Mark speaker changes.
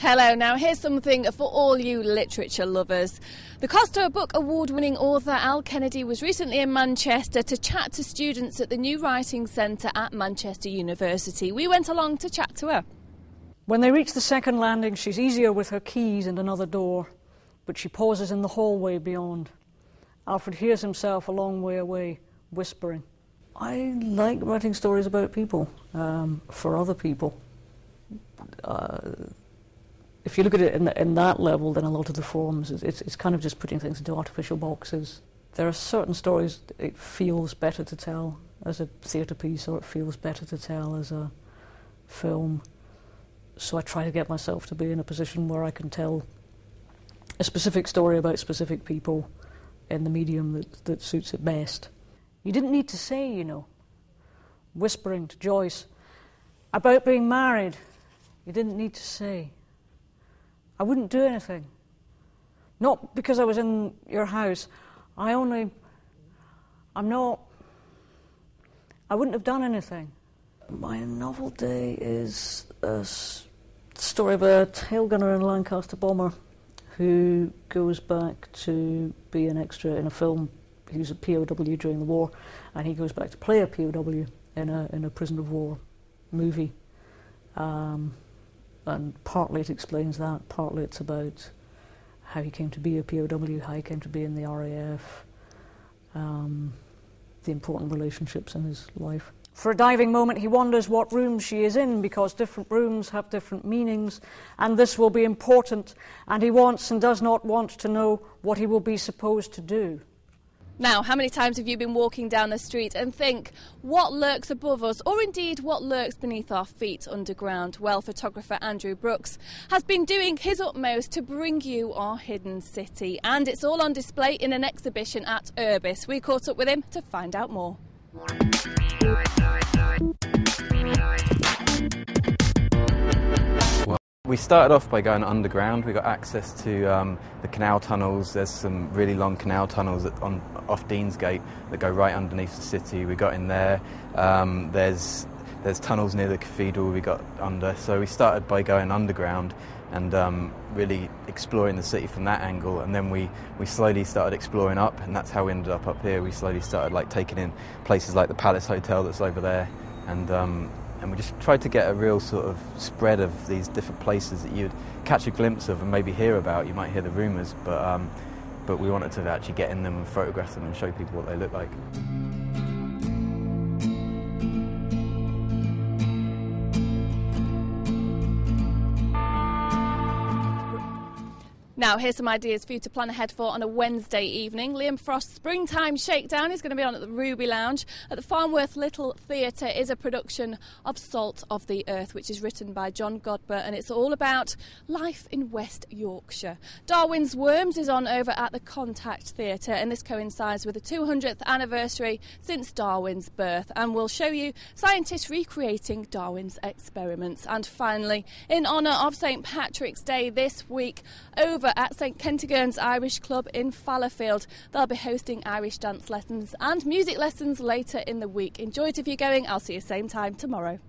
Speaker 1: Hello, now here's something for all you literature lovers. The Costa Book Award-winning author Al Kennedy was recently in Manchester to chat to students at the New Writing Centre at Manchester University. We went along to chat to her.
Speaker 2: When they reach the second landing, she's easier with her keys and another door, but she pauses in the hallway beyond. Alfred hears himself a long way away, whispering. I like writing stories about people, for other people. If you look at it in that level, then a lot of the forms, it's kind of just putting things into artificial boxes. There are certain stories it feels better to tell as a theatre piece, or it feels better to tell as a film. So I try to get myself to be in a position where I can tell a specific story about specific people in the medium that suits it best. You didn't need to say, you know, whispering to Joyce about being married. You didn't need to say. I wouldn't do anything. Not because I was in your house. I wouldn't have done anything. My novel day is a story of a tail gunner and Lancaster bomber who goes back to be an extra in a film. He was a POW during the war, and he goes back to play a POW in a prisoner of war movie. And partly it explains that, partly it's about how he came to be a POW, how he came to be in the RAF, the important relationships in his life. For a diving moment, he wonders what room she is in, because different rooms have different meanings, and this will be important, and he wants and does not want to know what he will be supposed to do.
Speaker 1: Now, how many times have you been walking down the street and think, what lurks above us, or indeed what lurks beneath our feet underground? Well, photographer Andrew Brooks has been doing his utmost to bring you our hidden city, and it's all on display in an exhibition at Urbis. We caught up with him to find out more.
Speaker 3: We started off by going underground. We got access to the canal tunnels. There's some really long canal tunnels off Deansgate that go right underneath the city. We got in there. There's tunnels near the cathedral we got under. So we started by going underground and really exploring the city from that angle. And then we slowly started exploring up, and that's how we ended up here. We slowly started taking in places like the Palace Hotel that's over there, and we just tried to get a real sort of spread of these different places that you'd catch a glimpse of and maybe hear about. You might hear the rumours, but we wanted to actually get in them and photograph them and show people what they look like.
Speaker 1: Now, here's some ideas for you to plan ahead for on a Wednesday evening. Liam Frost's Springtime Shakedown is going to be on at the Ruby Lounge. At the Farnworth Little Theatre is a production of Salt of the Earth, which is written by John Godber, and it's all about life in West Yorkshire. Darwin's Worms is on over at the Contact Theatre, and this coincides with the 200th anniversary since Darwin's birth, and we'll show you scientists recreating Darwin's experiments. And finally, in honour of St Patrick's Day this week, over at St Kentigern's Irish Club in Fallowfield, they'll be hosting Irish dance lessons and music lessons later in the week. Enjoy it if you're going. I'll see you same time tomorrow.